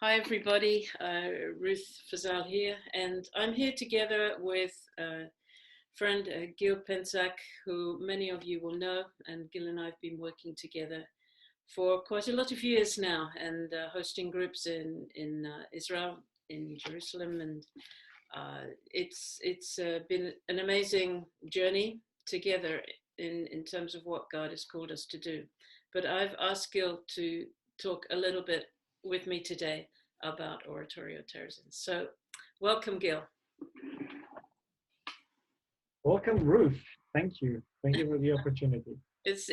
Hi, everybody. Ruth Fazal here, and I'm here together with friend Gil Pentzak, who many of you will know. And Gil and I have been working together for quite a lot of years now, and hosting groups in Israel, in Jerusalem, and it's been an amazing journey together in terms of what God has called us to do. But I've asked Gil to talk a little bit with me today about Oratorio Terezin. So, welcome, Gil. Welcome, Ruth. Thank you. Thank you for the opportunity. It's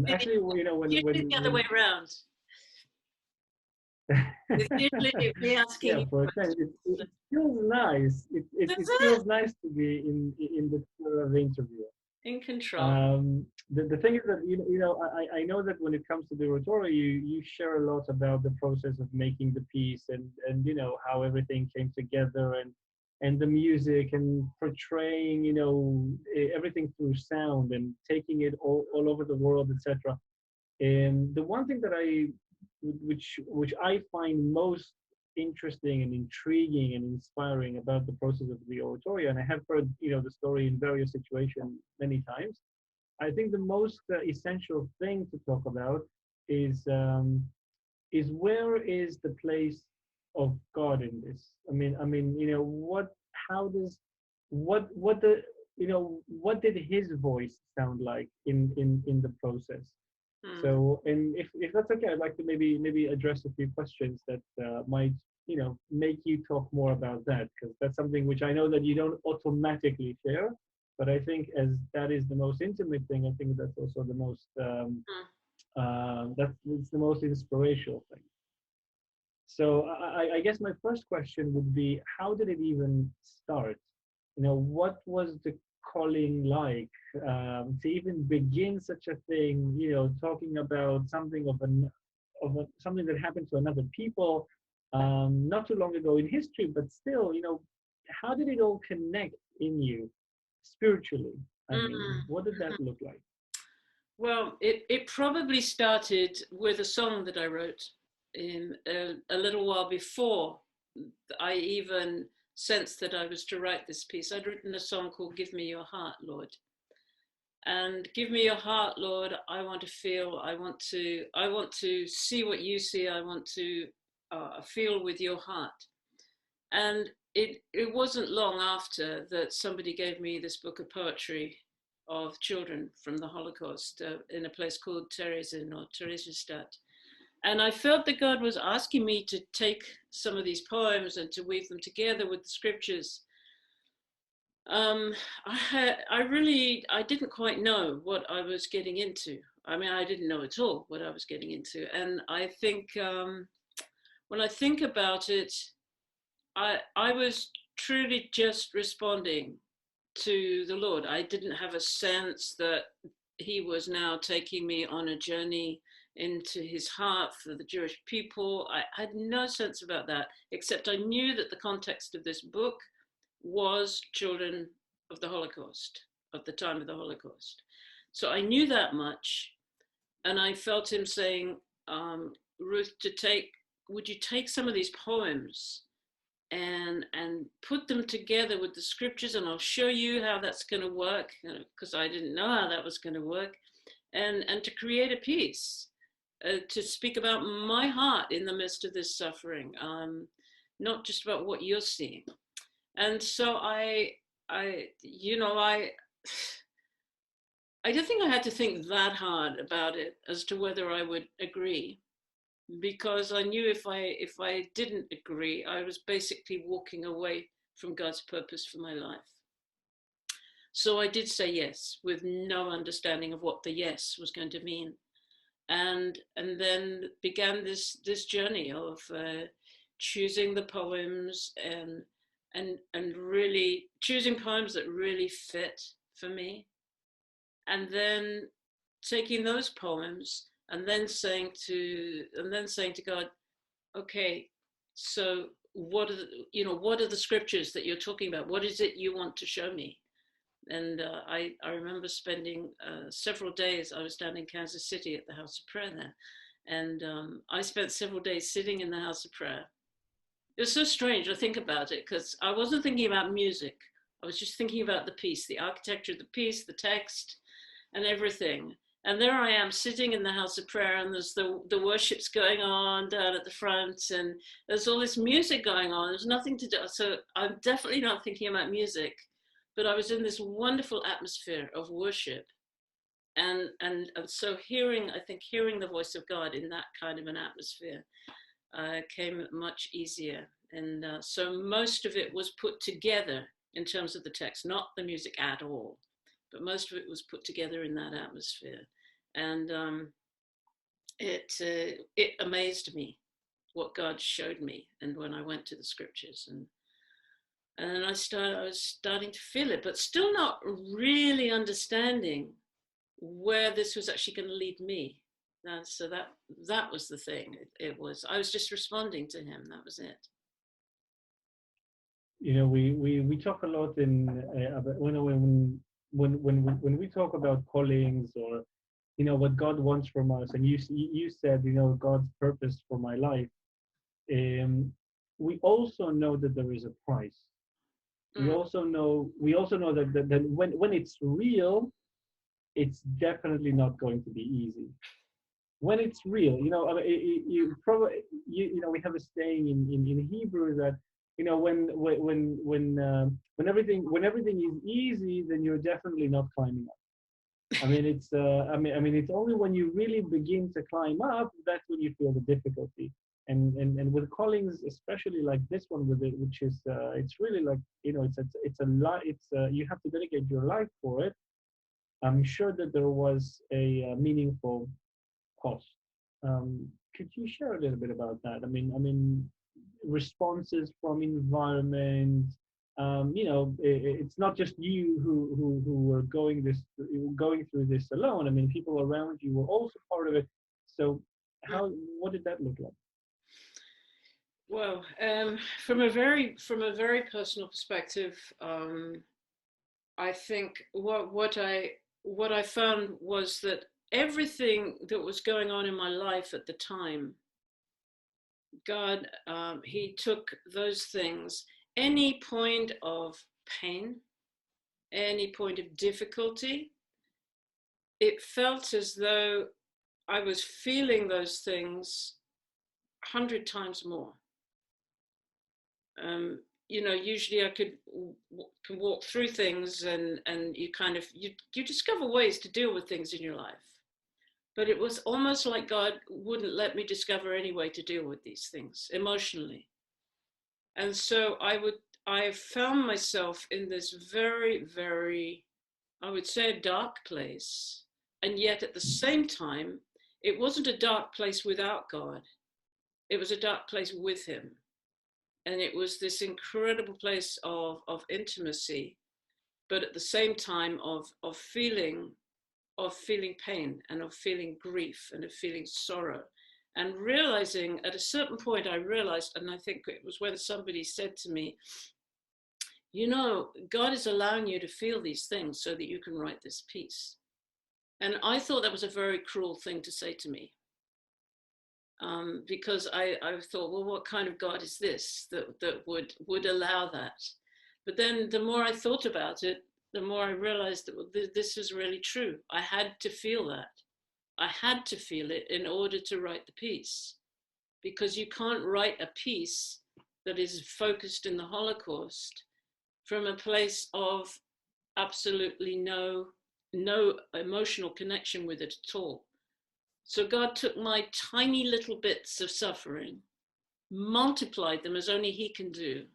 Actually, you know, usually the other way around. It's usually me asking yeah, you for a change, questions. it feels nice. It That's it. feels nice to be in the chair of the interview. In control. The thing is that I know that when it comes to the oratorio, you share a lot about the process of making the piece and how everything came together and the music and portraying everything through sound and taking it all over the world, etc. And the one thing that which I find most interesting and intriguing and inspiring about the process of the oratorio, and I have heard the story in various situations many times. I think the most essential thing to talk about is where is the place of God in this? I mean, how does, what the, what did His voice sound like in the process? Hmm. So, and if that's okay, I'd like to maybe address a few questions that might make you talk more about that, because that's something which I know that you don't automatically share, but I think as that is the most intimate thing, I think that's also the most that's it's the most inspirational thing. So I guess my first question would be, how did it even start? What was the calling like to even begin such a thing? Talking about something something that happened to another people not too long ago in history, but still, how did it all connect in you spiritually? I mean, Mm. what did that look like? Well, it probably started with a song that I wrote in a little while before I even sensed that I was to write this piece. I'd written a song called Give Me Your Heart, Lord. And give me your heart, Lord. I want to feel, I want to see what you see. I want to feel with your heart. And it wasn't long after that somebody gave me this book of poetry of children from the Holocaust in a place called Terezin or Theresienstadt. And I felt that God was asking me to take some of these poems and to weave them together with the scriptures. um, I didn't quite know what I was getting into. I mean, I didn't know at all what I was getting into. And I think when I think about it, I was truly just responding to the Lord. I didn't have a sense that He was now taking me on a journey into His heart for the Jewish people. I had no sense about that, except I knew that the context of this book was children of the Holocaust, of the time of the Holocaust. So I knew that much, and I felt Him saying, Ruth, would you take some of these poems and put them together with the scriptures, and I'll show you how that's going to work, because I didn't know how that was going to work, and to create a piece, to speak about my heart in the midst of this suffering, not just about what you're seeing. And so I, you know, I don't think I had to think that hard about it as to whether I would agree, because I knew if I didn't agree, I was basically walking away from God's purpose for my life. So I did say yes, with no understanding of what the yes was going to mean, and then began this journey of choosing the poems and really choosing poems that really fit for me, and then taking those poems and then saying to God, okay, so what are the scriptures that you're talking about? What is it you want to show me? And I remember spending several days. I was down in Kansas City at the House of Prayer there, and I spent several days sitting in the House of Prayer, It was so strange to think about it because I wasn't thinking about music. I was just thinking about the piece, the architecture of the piece, the text, and everything. And there I am sitting in the house of prayer, and there's the worship's going on down at the front, and there's all this music going on. There's nothing to do. So I'm definitely not thinking about music, but I was in this wonderful atmosphere of worship. And so I think hearing the voice of God in that kind of an atmosphere came much easier. And so most of it was put together in terms of the text, not the music at all, but most of it was put together in that atmosphere. And it amazed me what God showed me. And when I went to the scriptures, and I was starting to feel it, but still not really understanding where this was actually going to lead me. So that was the thing. It was, I was just responding to him. That was it. You know, we talk a lot in about when we talk about callings, or you know what God wants from us, and you said, you know, God's purpose for my life. We also know that there is a price. Mm. We also know that when it's real, it's definitely not going to be easy. When it's real, you know, I mean, you probably you know we have a saying in Hebrew that, you know, when everything is easy, then you're definitely not climbing up. I mean, I mean, it's only when you really begin to climb up that's when you feel the difficulty. And with callings, especially like this one with it, which is it's really like, you know, it's a lot. You have to dedicate your life for it. I'm sure that there was a meaningful cost. Could you share a little bit about that? I mean, responses from environment. You know, it's not just you who were going through this alone. I mean, people around you were also part of it. So, what did that look like? Well, from a very personal perspective, I think what I found was that everything that was going on in my life at the time, God, He took those things, any point of pain, any point of difficulty, it felt as though I was feeling those things 100 times more. You know, usually I can walk through things, and you kind of you discover ways to deal with things in your life. But it was almost like God wouldn't let me discover any way to deal with these things emotionally. And so I found myself in this very, very, I would say, a dark place. And yet at the same time, it wasn't a dark place without God. It was a dark place with Him. And it was this incredible place of intimacy, but at the same time of feeling pain, and of feeling grief, and of feeling sorrow. And realizing at a certain point, I realized, and I think it was when somebody said to me, you know, God is allowing you to feel these things so that you can write this piece. And I thought that was a very cruel thing to say to me. Because I thought, well, what kind of God is this that would allow that? But then the more I thought about it, the more I realized that this is really true. I had to feel that. I had to feel it in order to write the piece, because you can't write a piece that is focused in the Holocaust from a place of absolutely no emotional connection with it at all. So God took my tiny little bits of suffering, multiplied them as only He can do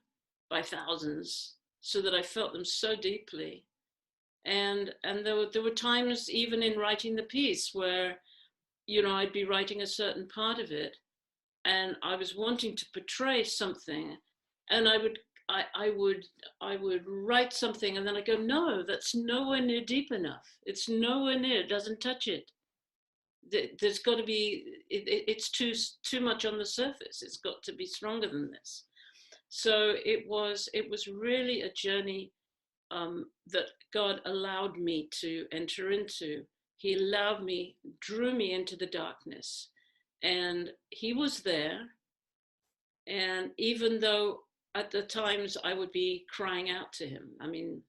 by thousands, so that I felt them so deeply. And there were times even in writing the piece where, you know, I'd be writing a certain part of it, and I was wanting to portray something, and I would write something, and then I go, no, that's nowhere near deep enough. It's nowhere near. It doesn't touch it. There's got to be. It's too much on the surface. It's got to be stronger than this. So it was really a journey that God allowed me to enter into. He allowed me, drew me into the darkness, and He was there. And even though at the times I would be crying out to him, I mean,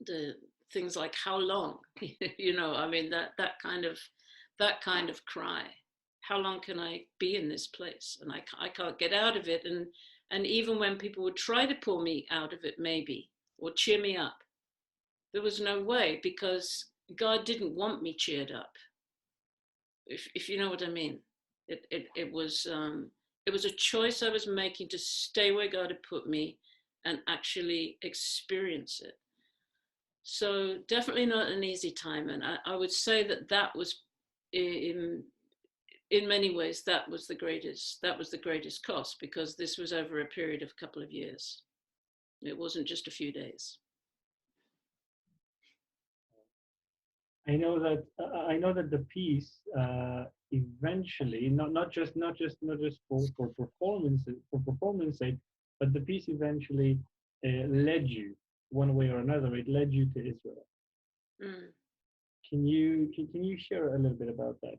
the things like how long, I mean, that kind of cry, how long can I be in this place? And I can't get out of it. And even when people would try to pull me out of it, maybe, or cheer me up, there was no way, because God didn't want me cheered up, if you know what I mean. It was a choice I was making to stay where God had put me and actually experience it. So definitely not an easy time, and I would say that was in many ways that was the greatest cost, because this was over a period of a couple of years. It wasn't just a few days. I know that the piece eventually, not just for performance sake, but the piece eventually led you one way or another. It led you to Israel. Mm. Can you share a little bit about that?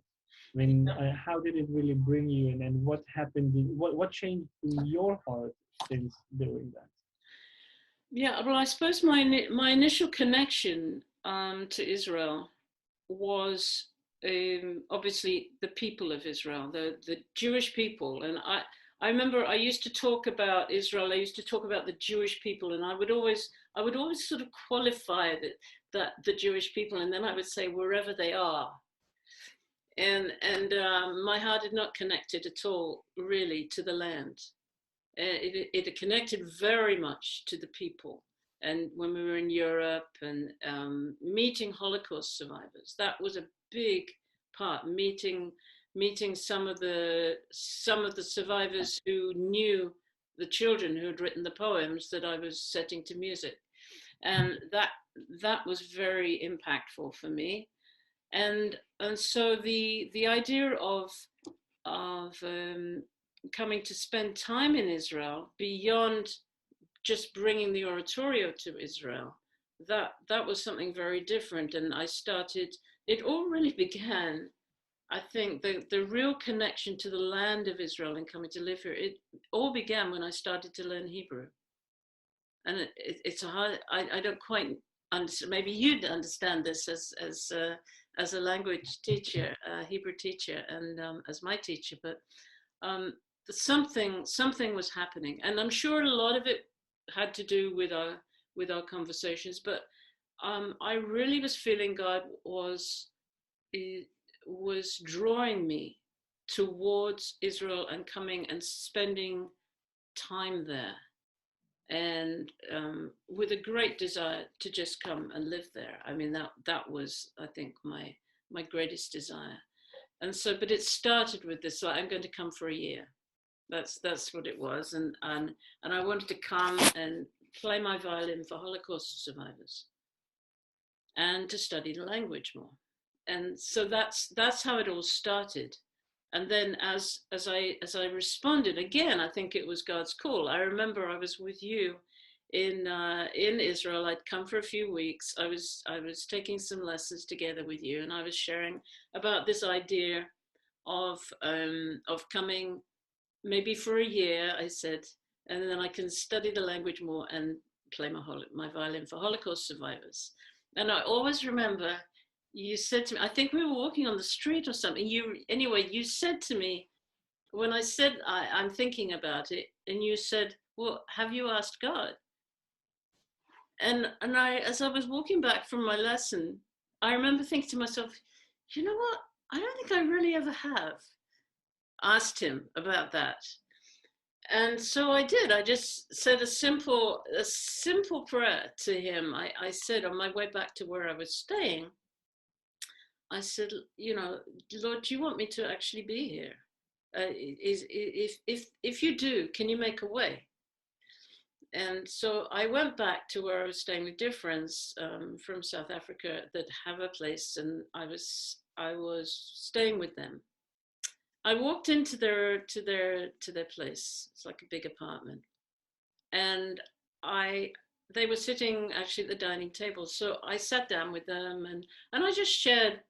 I mean, how did it really bring you in, and what happened? What changed in your heart since doing that? Yeah, well, I suppose my initial connection to Israel was obviously the people of Israel, the Jewish people. And I remember I used to talk about Israel. I used to talk about the Jewish people, and I would always sort of qualify that the Jewish people, and then I would say wherever they are. And my heart had not connected at all, really, to the land. It connected very much to the people. And when we were in Europe and meeting Holocaust survivors, that was a big part. Meeting some of the survivors who knew the children who had written the poems that I was setting to music, and that was very impactful for me. And so the idea of coming to spend time in Israel beyond just bringing the oratorio to Israel, that was something very different. And I started, it all really began, I think, the real connection to the land of Israel and coming to live here, it all began when I started to learn Hebrew. And it's a hard, I don't quite understand, maybe you'd understand this as a language teacher, a Hebrew teacher, and as my teacher, but something was happening, and I'm sure a lot of it had to do with our conversations. But I really was feeling God was drawing me towards Israel and coming and spending time there, and with a great desire to just come and live there. I mean, that was, I think, my greatest desire. And so, but it started with this, so I'm going to come for a year. That's what it was. And I wanted to come and play my violin for Holocaust survivors and to study the language more. And so that's how it all started. And then as I responded, again, I think it was God's call. I remember I was with you in Israel. I'd come for a few weeks. I was taking some lessons together with you, and I was sharing about this idea of coming maybe for a year, I said, and then I can study the language more and play my violin for Holocaust survivors. And I always remember you said to me, I think we were walking on the street or something. You said to me, when I said I'm thinking about it, and you said, well, have you asked God? And as I was walking back from my lesson, I remember thinking to myself, you know what? I don't think I really ever have asked him about that. And so I did. I just said a simple prayer to him. I said on my way back to where I was staying, I said, Lord, do you want me to actually be here? If you do, can you make a way? And so I went back to where I was staying with dear friends from South Africa that have a place, and I was staying with them. I walked into their place. It's like a big apartment, and they were sitting actually at the dining table. So I sat down with them, and I just shared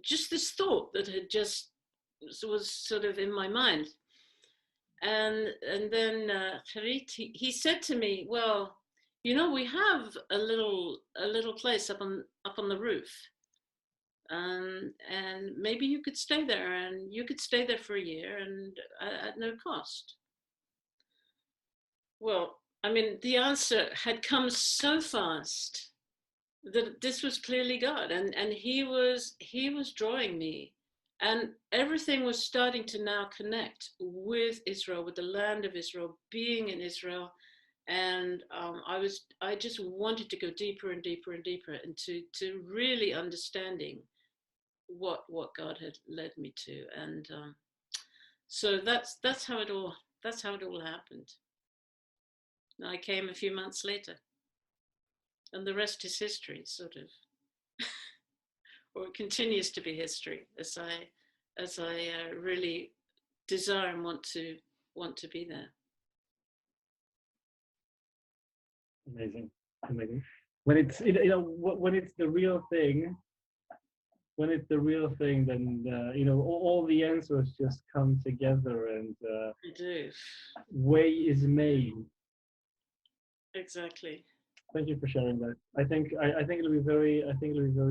just this thought that was sort of in my mind. And then Harit, he said to me, well, you know, we have a little place up on the roof, and maybe you could stay there, and you could stay there for a year, and at no cost. Well, I mean, the answer had come so fast that this was clearly God, and he was drawing me, and everything was starting to now connect with Israel, with the land of Israel, being in Israel, and I just wanted to go deeper and deeper and deeper into to really understanding what God had led me to, and so that's how it all happened. I came a few months later, and the rest is history, sort of, or it continues to be history as I really desire and want to be there. Amazing, amazing. When it's you know when it's the real thing, then you know all the answers just come together, and I do. way is made. Exactly. Thank you for sharing that. I think it'll be very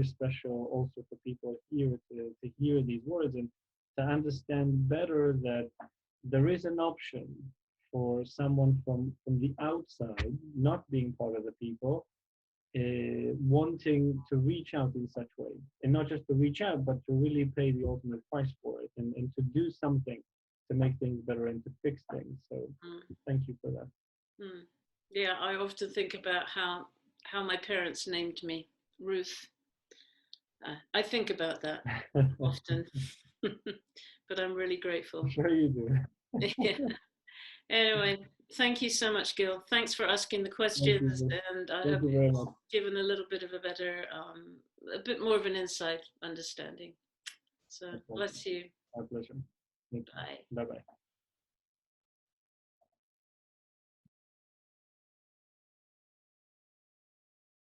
special also for people here to hear these words and to understand better that there is an option for someone from the outside, not being part of the people, wanting to reach out in such way, and not just to reach out, but to really pay the ultimate price for it, and to do something to make things better and to fix things. So thank you for that. Yeah, I often think about how my parents named me Ruth. I think about that often, but I'm really grateful. I'm sure you do. Yeah. Anyway, thank you so much, Gil. Thanks for asking the questions, and I hope it's given a little bit of a better, a bit more of an inside understanding. So bless you. My pleasure. Bye. Bye-bye.